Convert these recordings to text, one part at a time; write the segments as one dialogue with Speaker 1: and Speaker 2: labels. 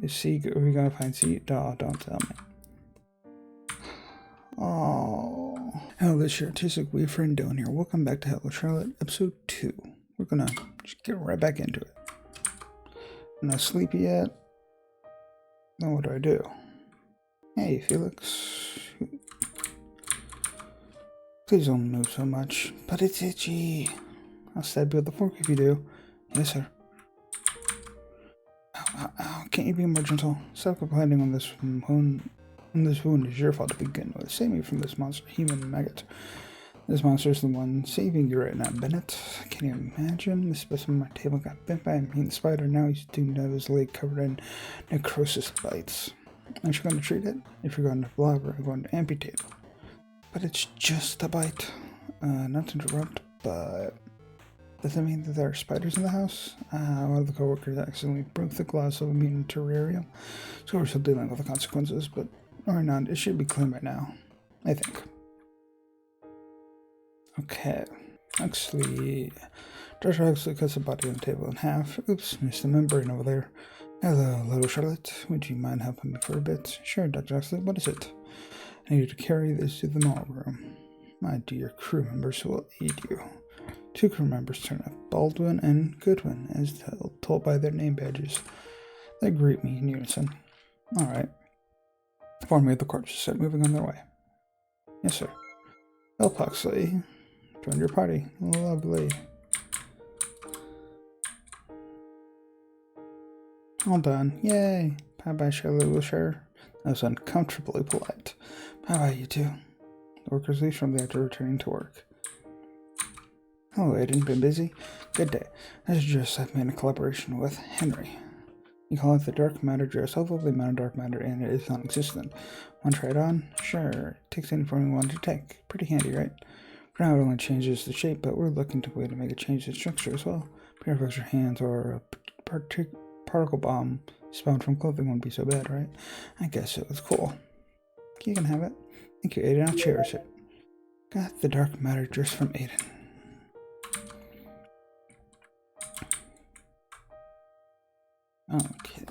Speaker 1: Is C, are we gonna find C? Oh, don't tell me. Oh. Hello, this is your artistic wee friend down here. Welcome back to Hello Charlotte EP2. We're gonna just get right back into it. I'm not sleepy yet. Then what do? Hey, Felix. Please don't move so much. But it's itchy. I'll stab you with the fork if you do. Yes, sir. Ow, can't you be more gentle? Stop complaining on this wound. This wound is your fault to begin with. Save me from this monster, human maggot. This monster is the one saving you right now, Bennett. Can you imagine? The specimen on my table got bit by a mean spider. Now he's doomed to have his leg covered in necrosis bites. Aren't you going to treat it? If you're going to blabber, I'm going to amputate it. But it's just a bite. Not to interrupt, but does that mean that there are spiders in the house? One of the coworkers accidentally broke the glass of a mutant terrarium, so we're still dealing with the consequences, but or not, it should be clean by now, I think. Okay, Huxley. Dr. Huxley cuts the body on the table in half. Oops, missed the membrane over there. Hello, little Charlotte. Would you mind helping me for a bit? Sure, Dr. Huxley, what is it? I need you to carry this to the mall room. My dear crew members will aid you. 2 crew members turn up, Baldwin and Goodwin, as told by their name badges. They greet me in unison. Alright. Inform me of the corpses set moving on their way. Yes, sir. Help, Huxley. Join your party. Lovely. All done. Yay. Bye-bye, Charlotte Wilshire. That was uncomfortably polite. Bye-bye, you two. The workers leave from there after returning to work. Hello, Aiden. Been busy? Good day. This dress I've made a collaboration with Henry. You call it the dark matter dress, although the amount of dark matter in it is non-existent. Want to try it on? Sure. It takes any form you want to take. Pretty handy, right? For now, it only changes the shape, but we're looking to a way to make it change the structure as well. A pair of extra hands or a particle bomb spawned from clothing won't be so bad, right? I guess it was cool. You can have it. Thank you, Aiden. I'll cherish it. Got the dark matter dress from Aiden. Okay.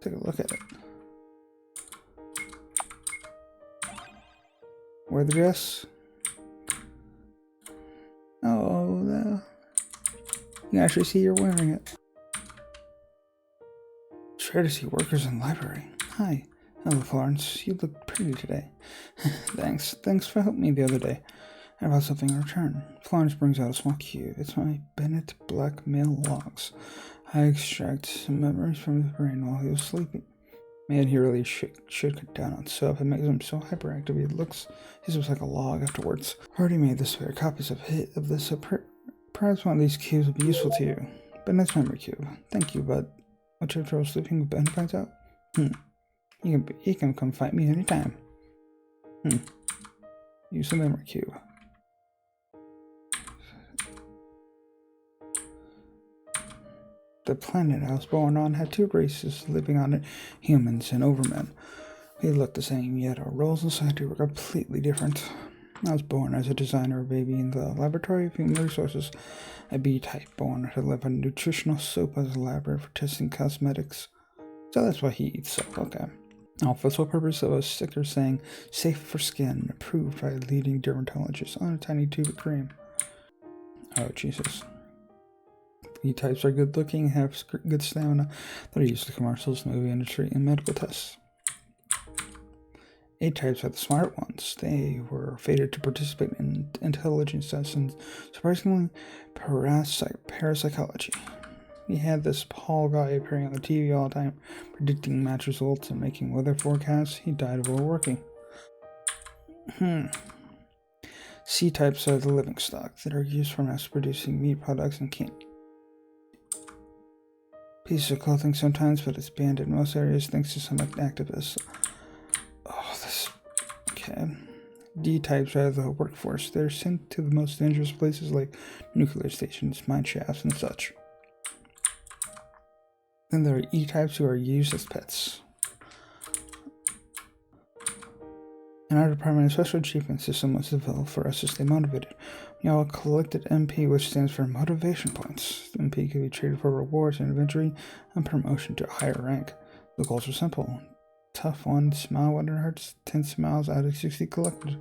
Speaker 1: Take a look at it. Wear the dress. Oh, you can actually see you're wearing it. Sure to see workers in the library. Hi. Hello, Florence. You look pretty today. Thanks. Thanks for helping me the other day. I brought something in return. Florence brings out a small cube. It's my Bennett blackmail logs. I extract some memories from his brain while he was sleeping. Man, he really should cut down on soap. It makes him so hyperactive. His looks like a log afterwards. I already made this spare copies of this, so perhaps one of these cubes will be useful to you. Bennett's memory cube. Thank you, but what you have trouble sleeping when Ben finds out? You can come find me anytime. Use the memory cube. The planet I was born on had 2 races living on it, humans and overmen. We looked the same, yet our roles in society were completely different. I was born as a designer baby in the laboratory of human resources, a B-type born to live on nutritional soap as a laboratory for testing cosmetics. So that's why he eats soap, okay. All for the sole purpose of a sticker saying, safe for skin, approved by a leading dermatologist on a tiny tube of cream. Oh, Jesus. E-types are good looking, have good stamina. They're used to commercials, movie industry, and medical tests. A-types are the smart ones. They were fated to participate in intelligence tests and, surprisingly, parapsychology. We had this Paul guy appearing on the TV all the time, predicting match results and making weather forecasts. He died of overworking. C-types are the living stock that are used for mass-producing meat products and can't. Pieces of clothing sometimes, but it's banned in most areas thanks to some activists. Okay. D-types are the workforce. They're sent to the most dangerous places like nuclear stations, mine shafts, and such. Then there are E-types who are used as pets. In our department, a special achievement system was developed for us to stay motivated. We all collected MP, which stands for motivation points. The MP can be traded for rewards and eventually a promotion to a higher rank. The goals were simple. Tough one, smile when it hurts, 10 smiles out of 60 collected.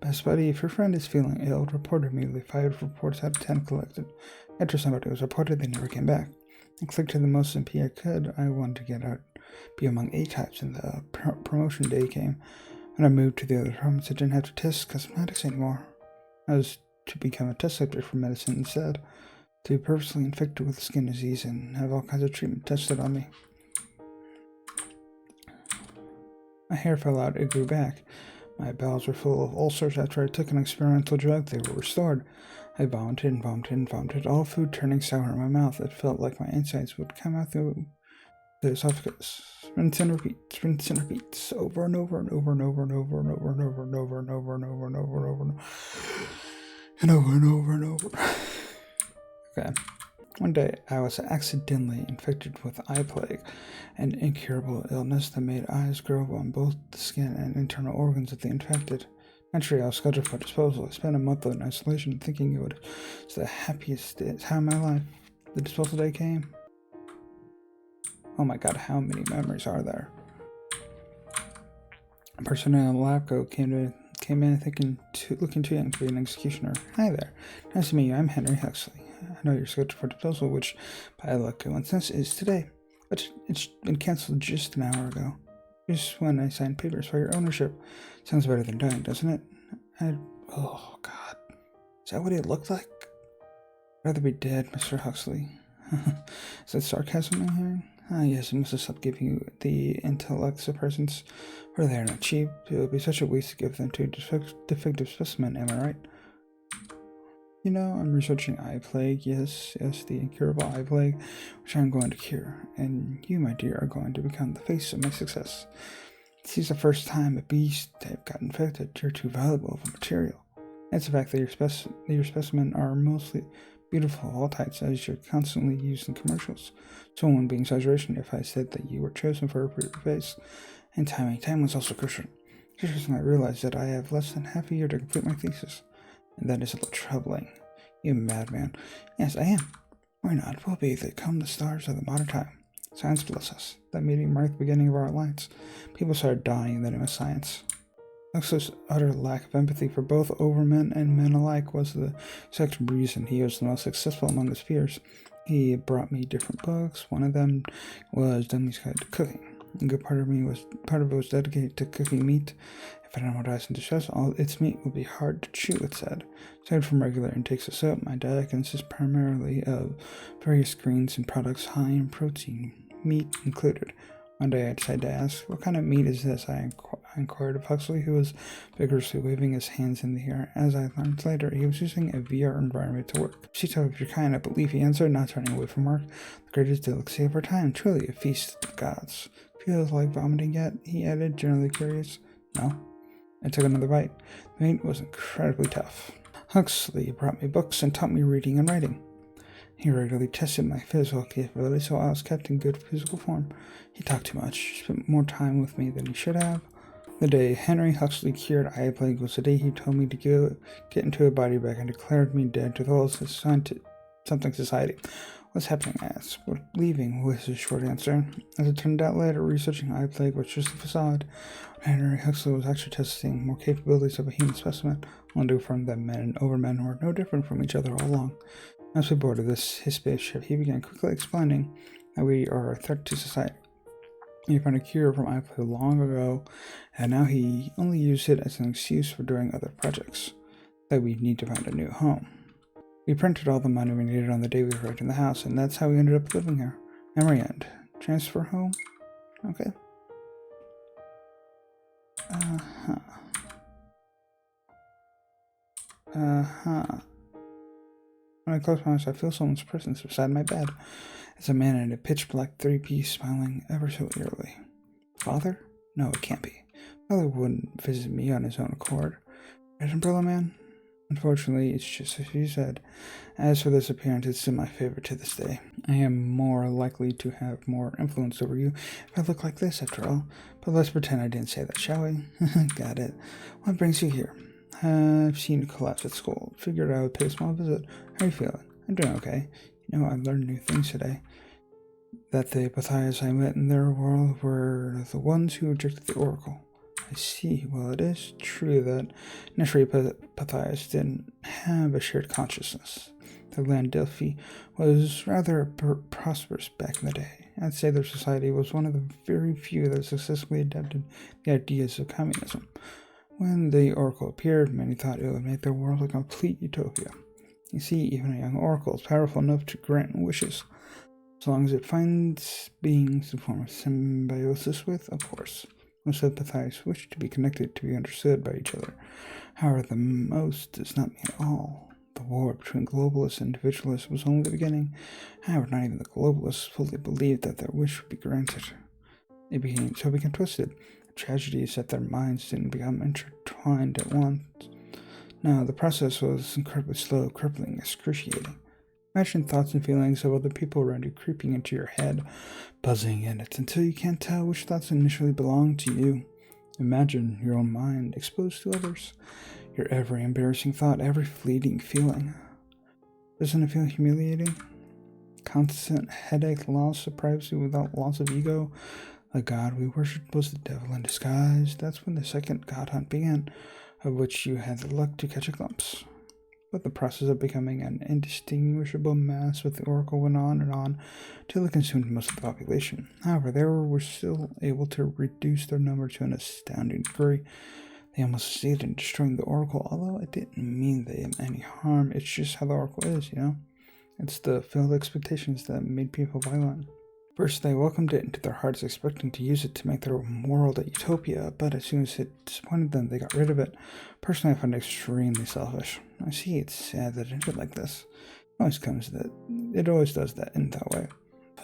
Speaker 1: Best buddy, if your friend is feeling ill, report immediately. 5 reports out of 10 collected. After somebody was reported, they never came back. I clicked to the most MP I could. I wanted to get out, be among A-types, and the promotion day came. When I moved to the other departments, I didn't have to test cosmetics anymore. I was to become a test subject for medicine instead, to be purposely infected with skin disease and have all kinds of treatment tested on me. My hair fell out, it grew back. My bowels were full of ulcers. After I took an experimental drug, they were restored. I vomited and vomited and vomited, all food turning sour in my mouth. It felt like my insides would come out through the esophagus. Rinse and repeat, over and over and over and over and over and over and over and over and over and over and over and over and over and over and over. Okay. One day, I was accidentally infected with eye plague, an incurable illness that made eyes grow on both the skin and internal organs of the infected. Naturally, I was scheduled for disposal. I spent a month in isolation thinking it was the happiest time of my life. The disposal day came. Oh my god, how many memories are there? A person in a lab coat came in looking too young to be an executioner. Hi there. Nice to meet you. I'm Henry Huxley. I know you're scheduled for disposal, which, by luck coincidence, is today. But it's been cancelled just an hour ago. Just when I signed papers for your ownership. Sounds better than dying, doesn't it? Oh, God. Is that what it looked like? I'd rather be dead, Mr. Huxley. Is that sarcasm I'm hearing? Ah, yes, I must have stopped giving you the intellect suppressants, for they are not cheap. It would be such a waste to give them to a defective specimen, am I right? You know, I'm researching eye plague, yes, the incurable eye plague, which I'm going to cure, and you, my dear, are going to become the face of my success. This is the first time a beast type got infected. You're too valuable of a material. It's the fact that your specimen are mostly beautiful of all types, as you're constantly used in commercials. So it wouldn't be exaggeration if I said that you were chosen for your face, and time was also crucial. Just when I realized that I have less than half a year to complete my thesis. And that is a little troubling. You madman. Yes, I am. Why not? We'll be the stars of the modern time. Science bless us. That meeting marked the beginning of our alliance. People started dying in the name of science. Huxley's utter lack of empathy for both overmen and men alike was the exact reason he was the most successful among his peers. He brought me different books. One of them was Dummy's Guide to Cooking. A good part of it was dedicated to cooking meat. If anyone dies in distress, all its meat will be hard to chew, it said. Aside from regular intakes of soap, my diet consists primarily of various greens and products high in protein, meat included. One day I decided to ask, what kind of meat is this? I inquired of Huxley, who was vigorously waving his hands in the air. As I learned later, he was using a VR environment to work. She's of your kind, I believe, he answered, not turning away from work. The greatest delicacy of our time, truly a feast of gods. Feels like vomiting yet? He added, generally curious. No. I took another bite. The meat was incredibly tough. Huxley brought me books and taught me reading and writing. He regularly tested my physical capabilities, so I was kept in good physical form. He talked too much, spent more time with me than he should have. The day Henry Huxley cured eye plague was the day he told me to get into a body bag and declared me dead to the whole something society. What's happening? I asked. We're leaving, was his short answer. As it turned out later, researching eye plague was just a facade. Henry Huxley was actually testing more capabilities of a human specimen, only to affirm that men and overmen were no different from each other all along. As we boarded his spaceship, he began quickly explaining that we are a threat to society. He found a cure from eye plague long ago, and now he only used it as an excuse for doing other projects. That we need to find a new home. We printed all the money we needed on the day we arrived in the house, and that's how we ended up living here. Memory end. Transfer home? Okay. When I close my eyes, I feel someone's presence beside my bed. It's a man in a pitch-black three-piece, smiling ever so eerily. Father? No, it can't be. Father wouldn't visit me on his own accord. Red Umbrella Man? Unfortunately, it's just as you said. As for this appearance, it's still my favorite to this day. I am more likely to have more influence over you if I look like this, after all. But let's pretend I didn't say that, shall we? Got it. What brings you here? I've seen you collapse at school. Figured I would pay a small visit. How are you feeling? I'm doing okay. You know, I've learned new things today. that the Pythias I met in their world were the ones who rejected the oracle. I see. Well, it is true that initially Pythias didn't have a shared consciousness. The land Delphi was rather prosperous back in the day. I'd say their society was one of the very few that successfully adapted the ideas of communism. When the oracle appeared, many thought it would make their world a complete utopia. You see, even a young oracle is powerful enough to grant wishes, as long as it finds beings to form a symbiosis with, of course. Most of the Pythias wish to be connected, to be understood by each other. However, the most does not mean all. The war between globalists and individualists was only the beginning. However, not even the globalists fully believed that their wish would be granted. It became twisted. The tragedy is that their minds didn't become intertwined at once. No, the process was incredibly slow, crippling, excruciating. Imagine thoughts and feelings of other people around you creeping into your head, buzzing in it until you can't tell which thoughts initially belong to you. Imagine your own mind exposed to others, your every embarrassing thought, every fleeting feeling. Doesn't it feel humiliating? Constant headache, loss of privacy without loss of ego. The god we worshipped was the devil in disguise. That's when the second god hunt began, of which you had the luck to catch a glimpse. But the process of becoming an indistinguishable mass with the oracle went on till it consumed most of the population. However, they were still able to reduce their number to an astounding degree. They almost succeeded in destroying the oracle, although it didn't mean they did any harm. It's just how the oracle is, you know? It's the failed expectations that made people violent. First, they welcomed it into their hearts, expecting to use it to make their world a utopia, but as soon as it disappointed them, they got rid of it. Personally, I find it extremely selfish. I see it's sad that it ended like this. It always does that in that way.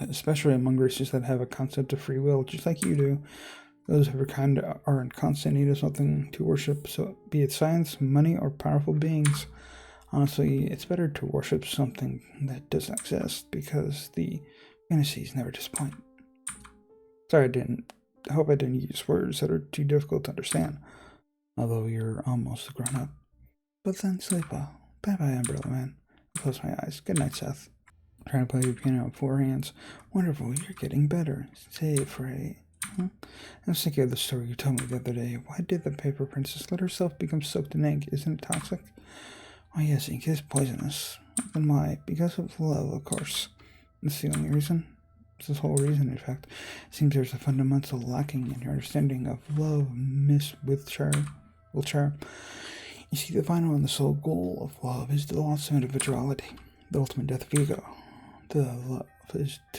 Speaker 1: Especially among races that have a concept of free will, just like you do. Those of your kind are in constant need of something to worship, so be it science, money, or powerful beings. Honestly, it's better to worship something that doesn't exist, because the fantasies never disappoint. Sorry, I hope I didn't use words that are too difficult to understand, although you're almost grown up. But then sleep well. Bye-bye, Umbrella Man. I close my eyes. Good night, Seth. Trying to play the piano with 4 hands. Wonderful, you're getting better. Say it, Frey. I was thinking of the story you told me the other day. Why did the paper princess let herself become soaked in ink? Isn't it toxic? Why, yes, ink is poisonous. Then why? Because of love, of course. That's the only reason. It's the whole reason, in fact. It seems there's a fundamental lacking in your understanding of love, Miss Wiltshire. You see, the final and the sole goal of love is the loss of individuality, the ultimate death of ego. To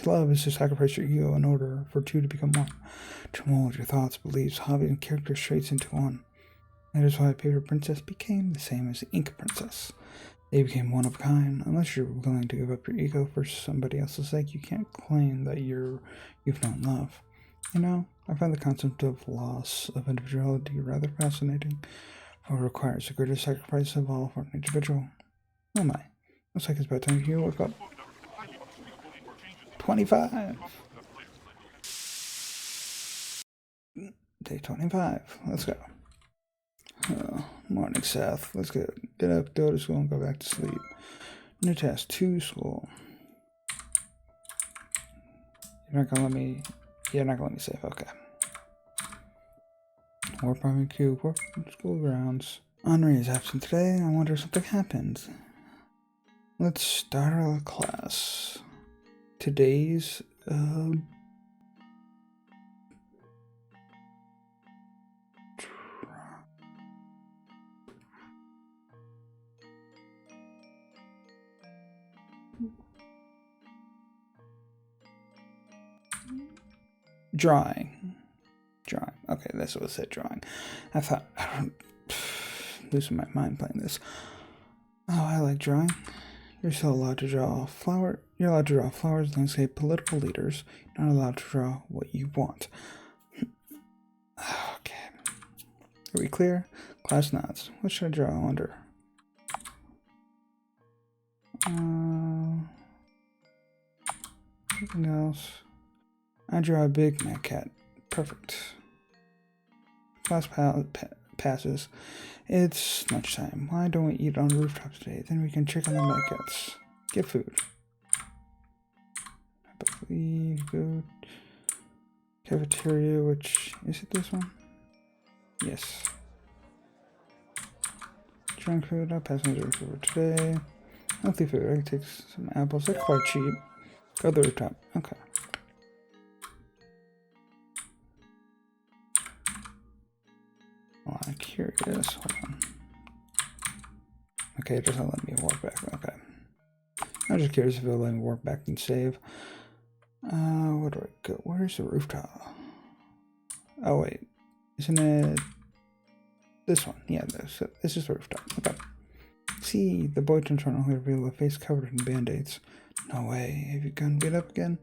Speaker 1: love is to sacrifice your ego in order for two to become one, to mold your thoughts, beliefs, hobbies, and character traits into one. That is why the Paper Princess became the same as the Ink Princess. They became one of a kind. Unless you're willing to give up your ego for somebody else's sake, you can't claim that you've known love. You know, I find the concept of loss of individuality rather fascinating, for it requires the greatest sacrifice of all for an individual. Oh my, looks like it's about time you wake up. 25! Day 25, let's go. Morning, Seth. Let's get up, go to school, and go back to sleep. New task, to school. You're not gonna let me save, okay. War barbecue, work school grounds. Henri is absent today. I wonder if something happened. Let's start our class. Today's, drawing. Okay, that's what it said, drawing. I thought, losing my mind playing this. Oh, I like drawing. You're still allowed to draw You're allowed to draw flowers, landscape, political leaders. You're not allowed to draw what you want. Okay. Are we clear? Class nods. What should I draw? I wonder. Anything else? I draw a big mad cat. Perfect. Class passes. It's lunchtime. Why don't we eat on the rooftop today? Then we can check on the mad cats. Get food. believe go cafeteria, which is it this one? Yes. Junk food, I'll pass my junk food today. Healthy food, I can take some apples, they're quite cheap. Go to the rooftop, okay. Well, I'm curious, hold on. Okay, it doesn't let me walk back, okay. I'm just curious if it'll let me walk back and save. Where do I go? Where's the rooftop? Oh wait, isn't it this one? Yeah, this is the rooftop, okay. See, the boy turns around only to reveal a face covered in band-aids. No way, have you gotten beat up again?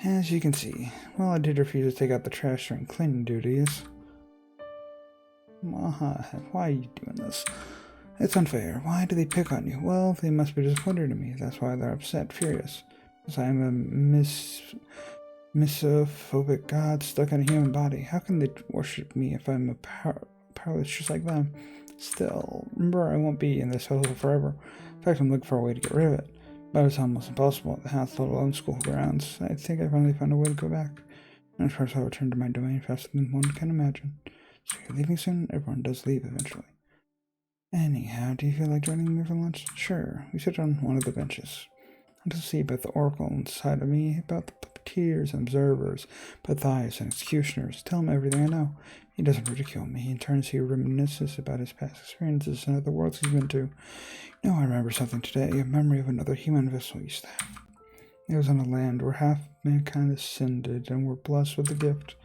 Speaker 1: As you can see, well, I did refuse to take out the trash during cleaning duties. Why are you doing this? It's unfair. Why do they pick on you? Well, they must be disappointed in me. That's why they're upset, furious. Because I am a misophobic god stuck in a human body. How can they worship me if I'm a powerless just like them? Still, remember, I won't be in this household forever. In fact, I'm looking for a way to get rid of it. But it's almost impossible at the house, let alone school grounds. I think I finally found a way to go back. And of course, I'll return to my domain faster than one can imagine. So you're leaving soon? Everyone does leave eventually. Anyhow, do you feel like joining me for lunch? Sure. We sit on one of the benches. I want to see about the oracle inside of me, about the puppeteers and observers, Pathias and executioners. Tell him everything I know. He doesn't ridicule me. In turn, he reminisces about his past experiences and other worlds he's been to. You know, I remember something today, a memory of another human vessel used to have. It was on a land where half mankind ascended and were blessed with the gift.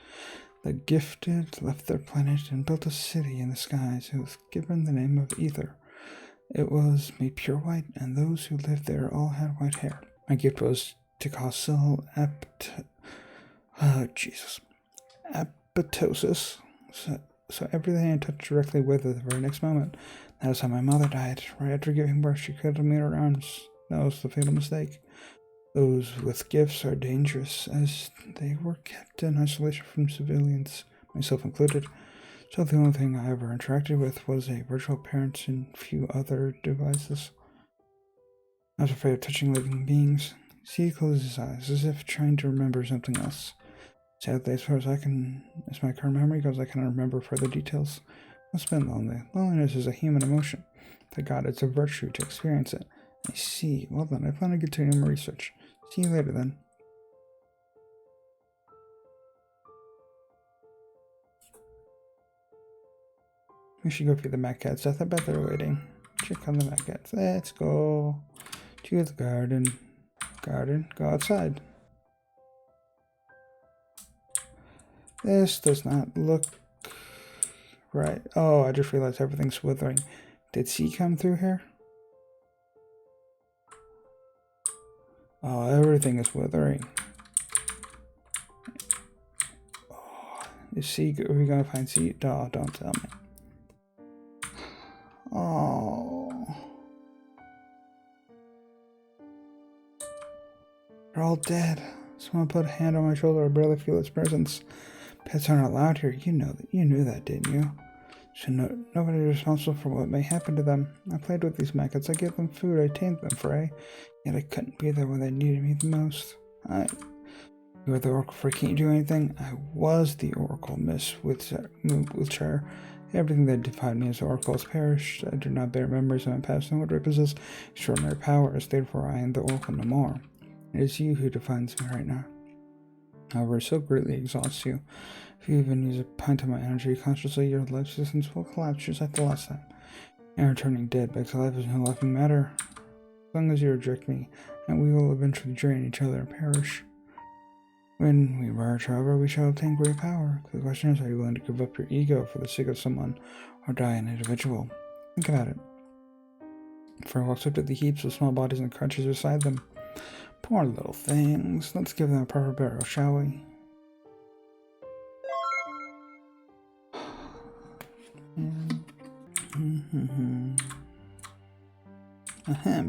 Speaker 1: The gifted left their planet and built a city in the skies. It was given the name of Ether. It was made pure white, and those who lived there all had white hair. My gift was Ticasil apoptosis. So everything I touched directly with it the very next moment. That was how my mother died. Right after giving birth, she cuddled me in her arms. That was the fatal mistake. Those with gifts are dangerous, as they were kept in isolation from civilians, myself included. So the only thing I ever interacted with was a virtual parent and few other devices. I was afraid of touching living beings. See, he closed his eyes, as if trying to remember something else. Sadly, as far as as my current memory goes, I cannot remember further details. I've been lonely. Loneliness is a human emotion. Thank God it's a virtue to experience it. I see. Well then, I plan to continue my research. See you later then. We should go feed the Mad Cats. I bet they're waiting. Check on the Mad Cats. Let's go to the garden. Go outside. This does not look right. Oh, I just realized everything's withering. Did C come through here? Oh, everything is withering. Oh, is C? Are we gonna find C? Oh, don't tell me. Oh, they're all dead. Someone put a hand on my shoulder. I barely feel its presence. Pets are not allowed here. You knew that, didn't you? So nobody is responsible for what may happen to them. I played with these maggots. I gave them food. I tamed them, Frey. Yet I couldn't be there when they needed me the most. You were the Oracle, Frey. Can't you do anything? I was the Oracle, Miss Wiltshire. Everything that defined me as Oracle has perished. I do not bear memories of my past, nor do I possess extraordinary powers. Therefore, I am the Oracle no more. It is you who defines me right now. However, it so greatly exhausts you. If you even use a pint of my energy consciously, your life existence will collapse just like the last time. And returning dead back to life is no laughing matter. As long as you reject me, and we will eventually drain each other and perish. When we merge, however, we shall obtain great power. The question is, are you willing to give up your ego for the sake of someone, or die an individual? Think about it. Frey walks up to the heaps of small bodies and crouches beside them. Poor little things. Let's give them a proper burial, shall we?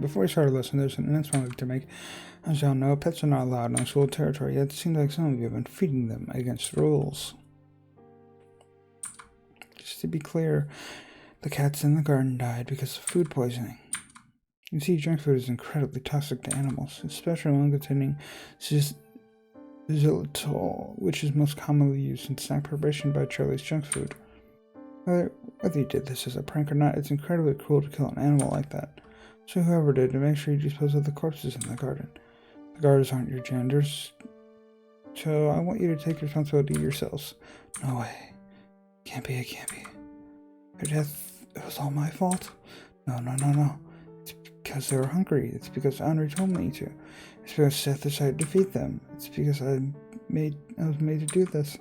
Speaker 1: Before we start our lesson, there's an announcement I'd like to make. As y'all know, pets are not allowed on school territory, yet it seems like some of you have been feeding them against the rules. Just to be clear, the cats in the garden died because of food poisoning. You see, junk food is incredibly toxic to animals, especially one containing xylitol, which is most commonly used in snack preparation by Charlie's junk food. Whether you did this as a prank or not, it's incredibly cruel to kill an animal like that. So whoever did, make sure you dispose of the corpses in the garden. The guards aren't your genders, so I want you to take responsibility yourselves. No way. Can't be. Your death, it was all my fault? No. It's because they were hungry. It's because Henri told me to. It's because Seth decided to feed them. It's because I was made to do this.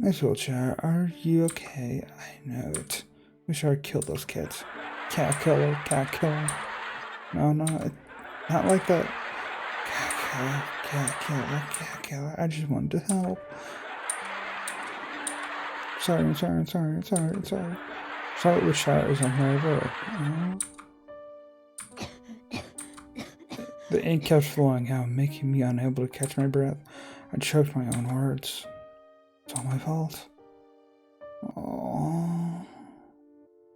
Speaker 1: Miss Wiltshire, are you okay? I know it. Wish I killed those kids. Cat killer. No, not like that. Cat killer. I just wanted to help. Sorry. Charlotte Wiltshire is on my road. The ink kept flowing out, making me unable to catch my breath. I choked my own words. It's all my fault. Aww.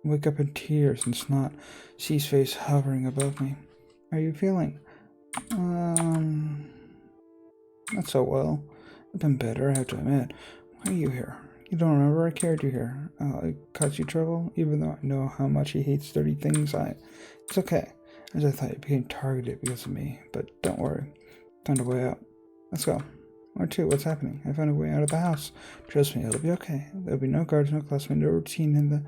Speaker 1: Wake up in tears and snot. C's face hovering above me. How are you feeling? Not so well. I've been better, I have to admit. Why are you here? You don't remember I carried you here. It caused you trouble, even though I know how much he hates dirty things. It's okay. As I thought you became targeted because of me, but don't worry. Found a way out. Let's go. Or two, what's happening? I found a way out of the house. Trust me, it'll be okay. There'll be no guards, no classmates, no routine in the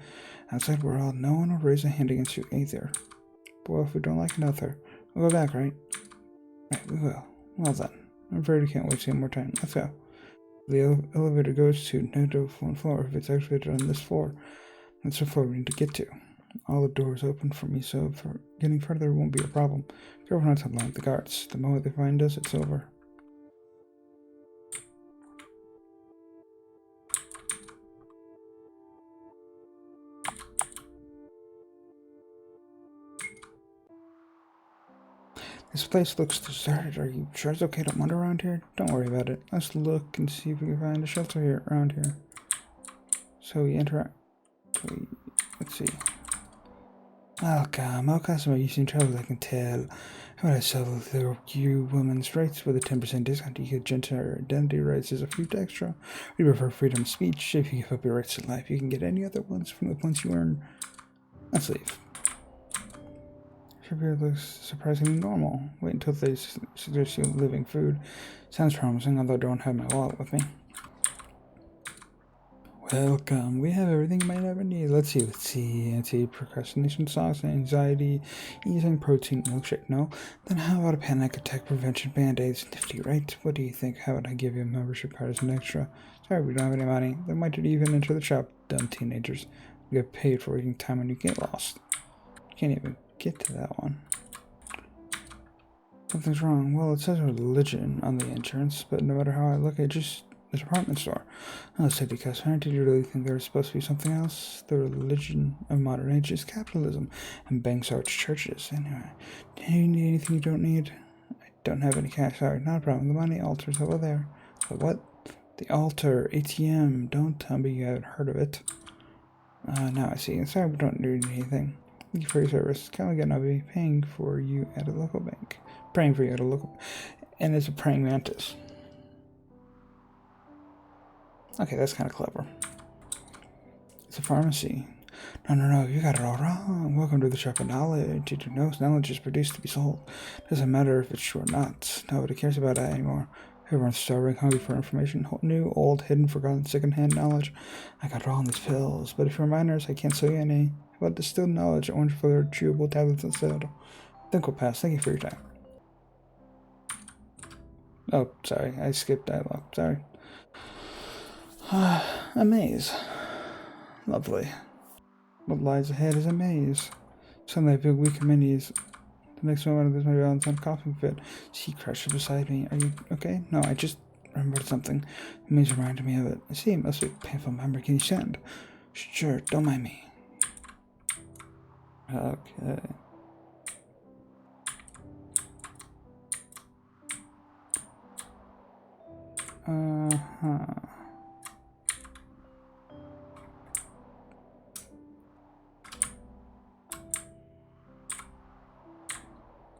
Speaker 1: outside world. No one will raise a hand against you either. But what if we don't like another? We'll go back, right? Right, we will. Well then. I'm afraid we can't wait to see more time. Let's go. The elevator goes to negative 1 floor. If it's activated on this floor, that's the floor we need to get to. All the doors open for me, so for getting further won't be a problem. Careful not to line the guards. The moment they find us, it's over. This place looks deserted. Are you sure it's okay to wander around here? Don't worry about it. Let's look and see if we can find a shelter around here. So we interact. Let's see. Welcome. You seem troubled, I can tell. How would I sell you women's rights with a 10% discount? You get gender identity rights as a fruit extra. We prefer freedom of speech. If you give up your rights to life, you can get any other ones from the points you earn. Let's leave. Sugar looks surprisingly normal. Wait until they suggest you living food. Sounds promising, although I don't have my wallet with me. Welcome. We have everything you might ever need. Let's see. Anti-procrastination sauce, anxiety, easing, protein, milkshake. No? Then how about a panic attack prevention band-aids? Nifty, right? What do you think? How would I give you a membership card as an extra? Sorry, we don't have any money. They might even enter the shop. Dumb teenagers. We get paid for wasting time when you get lost. Can't even get to that one. Something's wrong. Well, it says religion on the entrance, but no matter how I look, it's just a department store. Oh, city customer, did you really think there was supposed to be something else? The religion of modern age is capitalism, and banks are churches. Anyway, do you need anything you don't need? I don't have any cash. Sorry, not a problem. The money altar's over there. The what? The altar, ATM. Don't tell me you haven't heard of it. Now I see. Sorry, we don't need anything. Thank you for your service. Again, I'll be paying for you at a local bank. Praying for you at a local... And it's a praying mantis. Okay, that's kind of clever. It's a pharmacy. No, you got it all wrong. Welcome to the shop of knowledge. Did you know knowledge is produced to be sold? Doesn't matter if it's true or not. Nobody cares about that anymore. Everyone's starving, hungry for information. New, old, hidden, forgotten, secondhand knowledge. I got it all in these pills, but if you're minors, I can't sell you any. How about distilled knowledge, orange flavored chewable tablets instead? I think we'll pass. Thank you for your time. Oh, sorry, I skipped dialogue. Sorry. A maze. Lovely. What lies ahead is a maze. Suddenly I feel weak and minis. The next moment there's my balance on a coughing fit. She crushed beside me. Are you okay? No, I just remembered something. The maze reminded me of it. I see, it must be a painful memory. Can you send? Sure, don't mind me. Okay.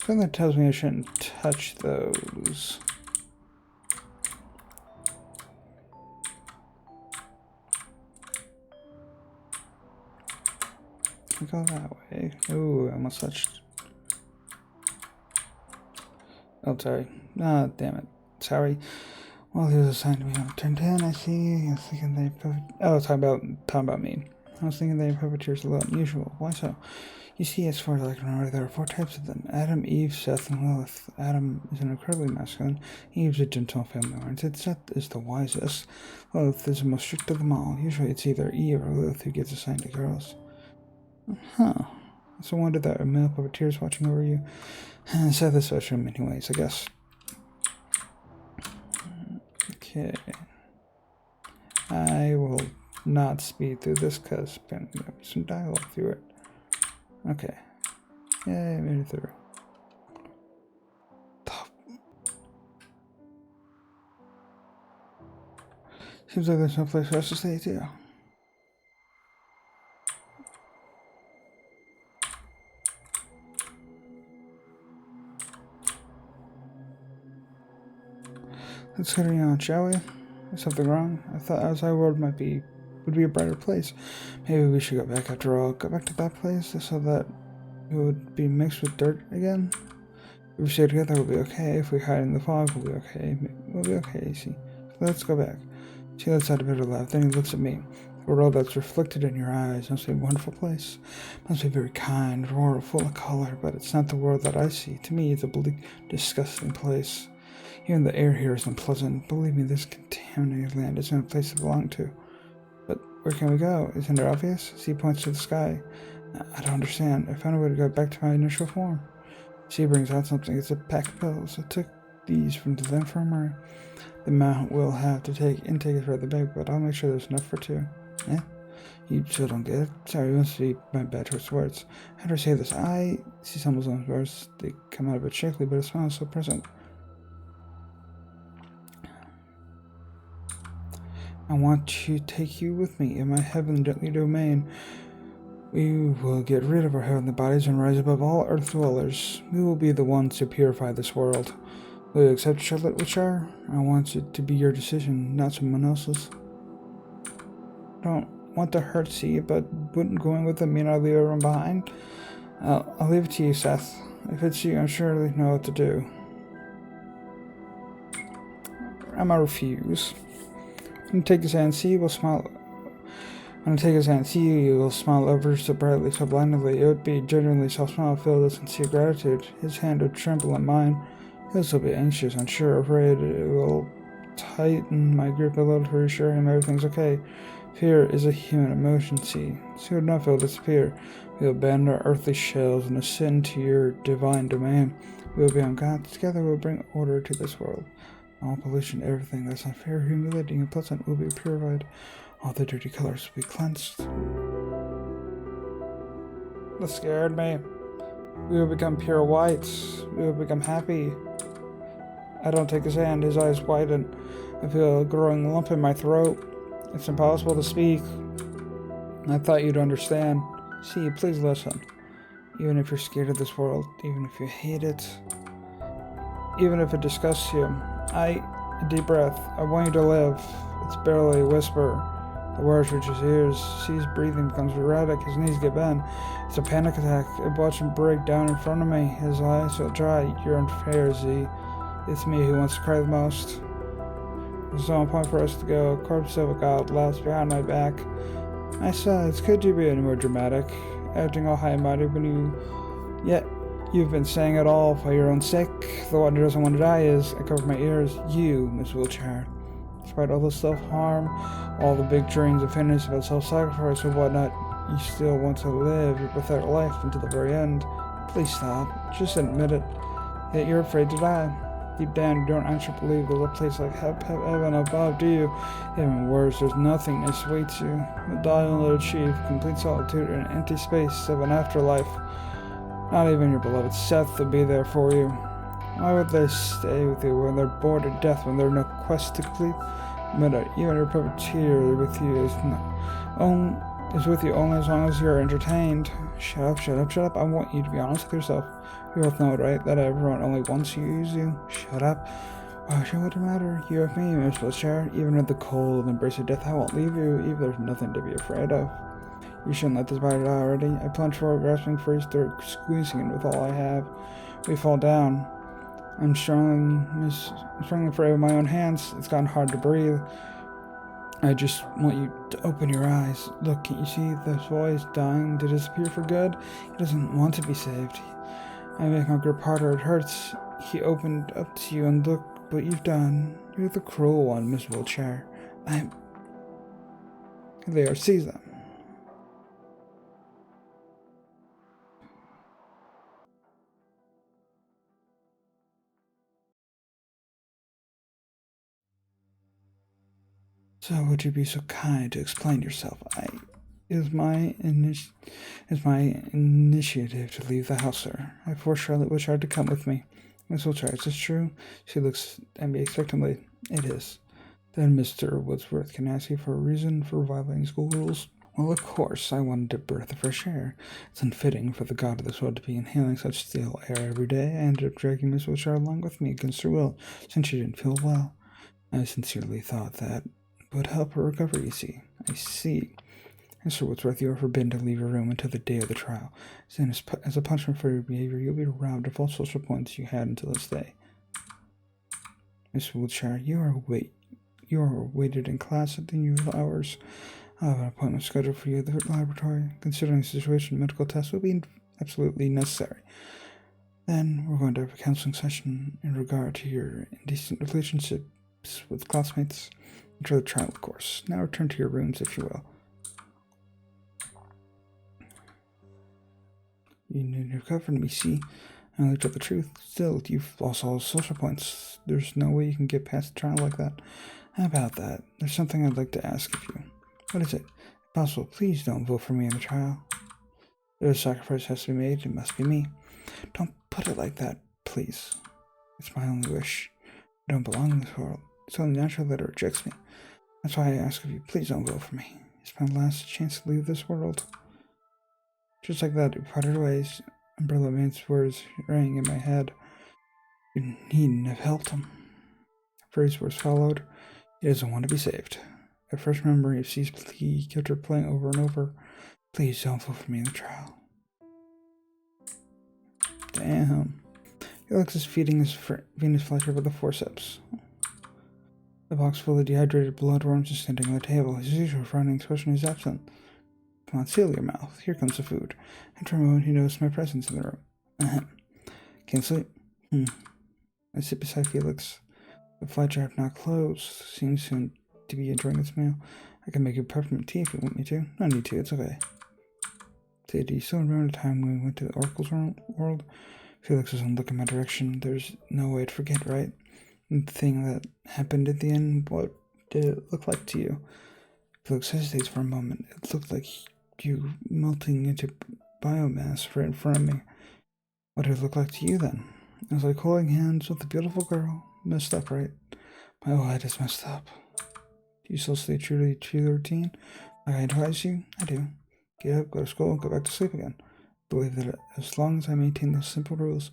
Speaker 1: Something that tells me I shouldn't touch those. We go that way. Ooh, I almost touched. Oh, sorry. Ah, damn it. Sorry. Well, he was assigned to me on turn 10, I see. I was thinking talking about me. I was thinking they puppeteers a little unusual. Why so? You see, as far as I can remember, there are 4 types of them. Adam, Eve, Seth, and Lilith. Adam is an incredibly masculine. Eve's a gentle family-oriented. Seth is the wisest. Lilith is the most strict of them all. Usually it's either Eve or Lilith who gets assigned to girls. Huh. It's a wonder that a male puppeteer is watching over you. And Seth is special in many ways, I guess. Okay. I will not speed through this because there'll be some dialogue through it. Okay. Yay, made it through. Seems like there's no place for us to stay, too. Let's carry on, shall we? Is something wrong? I thought outside world would be a brighter place. Maybe we should go back after all. Go back to that place so that it would be mixed with dirt again. If we stay together, we'll be okay. If we hide in the fog, we'll be okay. We'll be okay, see. So let's go back. She lets out a bitter laugh. Then he looks at me. The world that's reflected in your eyes must be a wonderful place. Must be very kind, royal, full of color, but it's not the world that I see. To me, it's a bleak, disgusting place. Even the air here is unpleasant. Believe me, this contaminated land isn't a place to belong to. But where can we go? Isn't it obvious? She points to the sky. I don't understand. I found a way to go back to my initial form. She brings out something. It's a pack of pills. I took these from the infirmary. The amount we'll have to take intake is rather big, but I'll make sure there's enough for 2. Eh? You still don't get it? Sorry, it must be my bad choice of words. How do I say this? I see some of those words. They come out a bit shakily, but it smells so present. I want to take you with me in my heavenly domain. We will get rid of our heavenly bodies and rise above all earth dwellers. We will be the ones who purify this world. Will you accept Charlotte EP2? I want it to be your decision, not someone else's. I don't want to hurt Sie, but wouldn't going with them mean I'll leave everyone behind? I'll leave it to you, Seth. If it's you, I'm sure they know what to do. I'm gonna refuse. When I take his hand, Sie will smile. When I take his hand, Sie will smile ever so brightly, so blindingly. It would be genuinely self-smile filled with sincere gratitude. His hand would tremble in mine. He'll still be anxious, unsure, afraid. It will tighten my grip a little to reassure him everything's okay. Fear is a human emotion, Sie. Soon enough, it will disappear. We will abandon our earthly shells and ascend to your divine domain. We will be on God. Together we will bring order to this world. All pollution, everything that's unfair, humiliating, and pleasant will be purified. All the dirty colors will be cleansed. That scared me. We will become pure whites. We will become happy. I don't take his hand. His eyes widen. I feel a growing lump in my throat. It's impossible to speak. I thought you'd understand. Sie, please listen. Even if you're scared of this world, even if you hate it, even if it disgusts you, a deep breath. I want you to live. It's barely a whisper. The words reach his ears. Sie's breathing becomes erratic. His knees get bent. It's a panic attack. I watch him break down in front of me. His eyes feel dry. You're unfair, Sie. It's me who wants to cry the most. There's no point for us to go. Corpse of a god laughs behind my back. I sighs. Could you be any more dramatic? Acting all high and mighty when you've been saying it all for your own sake. The one who doesn't want to die is, I cover my ears, you, Miss Wheelchair. Despite all the self-harm, all the big dreams and fantasies about self-sacrifice and whatnot, you still want to live your pathetic life until the very end. Please stop. Just admit it. Yet you're afraid to die. Deep down, you don't actually believe there's a place like heaven above, do you? Even worse, there's nothing that awaits you. The die will achieve complete solitude in an empty space of an afterlife. Not even your beloved Seth will be there for you. Why would they stay with you when they're bored to death, when there's no quest to complete? But even your puppeteer with you is with you only as long as you're entertained. Shut up, shut up, shut up. I want you to be honest with yourself. You both know it, right? That everyone only wants to use you. Shut up. Why should it matter? You have me, Miss Wheelchair. Even at the cold and embrace of death, I won't leave you. Even there's nothing to be afraid of. You shouldn't let this bite it out already. I plunge forward, grasping for his throat, squeezing it with all I have. We fall down. I'm strongly afraid of my own hands. It's gotten hard to breathe. I just want you to open your eyes. Look, can't you see this boy is dying to disappear for good? He doesn't want to be saved. I make my grip harder. It hurts. He opened up to you and look what you've done. You're the cruel one, Miss Wiltshire. There, seize them. So would you be so kind to explain yourself? It is my initiative to leave the house, sir. I forced Charlotte Wiltshire to come with me. Miss Wiltshire, is this true? She looks at me expectantly. It is. Then, Mr. Woodsworth, can I ask you for a reason for violating school rules? Well, of course, I wanted a breath of fresh air. It's unfitting for the god of this world to be inhaling such stale air every day. I ended up dragging Miss Wiltshire along with me against her will, since she didn't feel well. I sincerely thought that would help her recover, you see. I see. Mr. Woodsworth, you are forbidden to leave your room until the day of the trial. Then, as a punishment for your behavior, you'll be robbed of all social points you had until this day. Miss Wiltshire, you are waited in class at the usual hours. I'll have an appointment scheduled for you at the laboratory. Considering the situation, medical tests will be absolutely necessary. Then we're going to have a counseling session in regard to your indecent relationships with classmates. Enter the trial, of course. Now return to your rooms, if you will. You need to recover me, see? I looked at the truth. Still, you've lost all social points. There's no way you can get past the trial like that. How about that? There's something I'd like to ask of you. What is it? If possible, please don't vote for me in the trial. If a sacrifice has to be made, it must be me. Don't put it like that, please. It's my only wish. I don't belong in this world. It's only natural that it rejects me. That's why I ask of you, please don't vote for me. It's my last chance to leave this world. Just like that, we parted ways. Umbrella Man's words rang in my head. You needn't have helped him. Phrase words followed. He doesn't want to be saved. At first memory of C's plea kept her playing over and over. Please don't vote for me in the trial. Damn. Felix is feeding his Venus flytrap with a forceps. The box full of dehydrated bloodworms is standing on the table. His usual frowning expression is absent. Come on, seal your mouth. Here comes the food. After a moment, he noticed my presence in the room. Ahem. Can't sleep? I sit beside Felix. The flytrap now closed. Seems soon to be enjoying its meal. I can make you peppermint tea if you want me to. No need to, it's okay. Say, do you still remember the time when we went to the Oracle's world? Felix doesn't look in my direction. There's no way to forget, right? The thing that happened at the end, what did it look like to you? Felix hesitates for a moment. It looked like you melting into biomass right in front of me. What did it look like to you then? It was like holding hands with a beautiful girl. Messed up, right? My whole head is messed up. Do you still stay true to your routine? Like I advise you? I do. Get up, go to school, go back to sleep again. I believe that as long as I maintain those simple rules,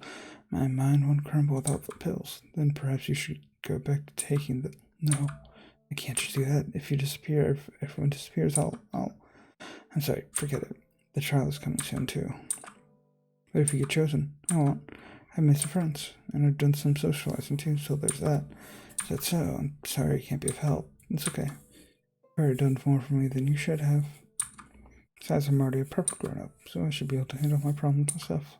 Speaker 1: my mind won't crumble without the pills. Then perhaps you should go back to taking the... No, I can't just do that. If you disappear, if everyone disappears, I'm sorry, forget it. The trial is coming soon, too. But if you get chosen, I won't. I've made some friends, and I've done some socializing, too, so there's that. Is that so? I'm sorry I can't be of help. It's okay. You've already done more for me than you should have. Besides, I'm already a proper grown-up, so I should be able to handle my problems myself.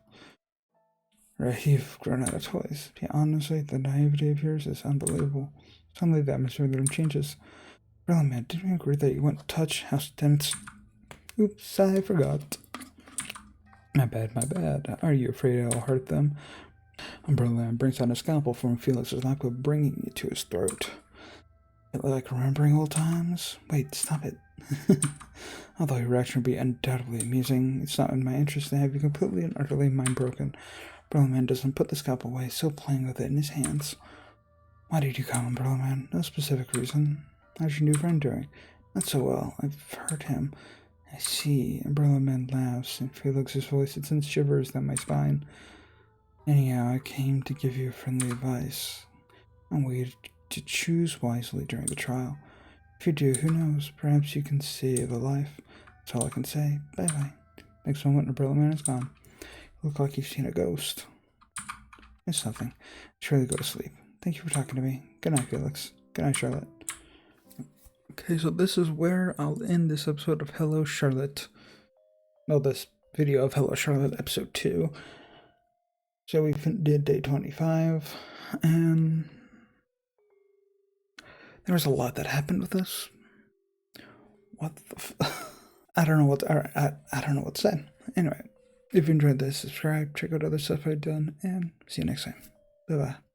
Speaker 1: Right, you've grown out of toys. Yeah, honestly, the naivety of yours is unbelievable. Suddenly the atmosphere in the room changes. Really, man, didn't we agree that you wouldn't touch house tenants? Oops, I forgot. My bad. Are you afraid I'll hurt them? Umbrella Man brings out a scalpel from Felix's lap, bringing it to his throat. Like remembering old times? Wait, stop it. Although your reaction would be undoubtedly amusing, it's not in my interest to have you completely and utterly mind-broken. Umbrella Man doesn't put the scalpel away, still playing with it in his hands. Why did you come, Umbrella Man? No specific reason. How's your new friend doing? Not so well. I've hurt him. I see. Umbrella Man laughs, and Felix's voice sends shivers down my spine. Anyhow, I came to give you friendly advice. I want you to choose wisely during the trial. If you do, who knows, perhaps you can save a life. That's all I can say. Bye-bye. Next moment, Umbrella Man is gone. You look like you've seen a ghost. It's nothing. Surely go to sleep. Thank you for talking to me. Good night, Felix. Good night, Charlotte. Okay, so this is where I'll end this episode of Hello, Charlotte. No, this video of Hello, Charlotte, episode 2. So we did day 25, and there was a lot that happened with this. What the I don't know what I don't know what to say. Anyway, if you enjoyed this, subscribe, check out other stuff I've done, and see you next time. Bye-bye.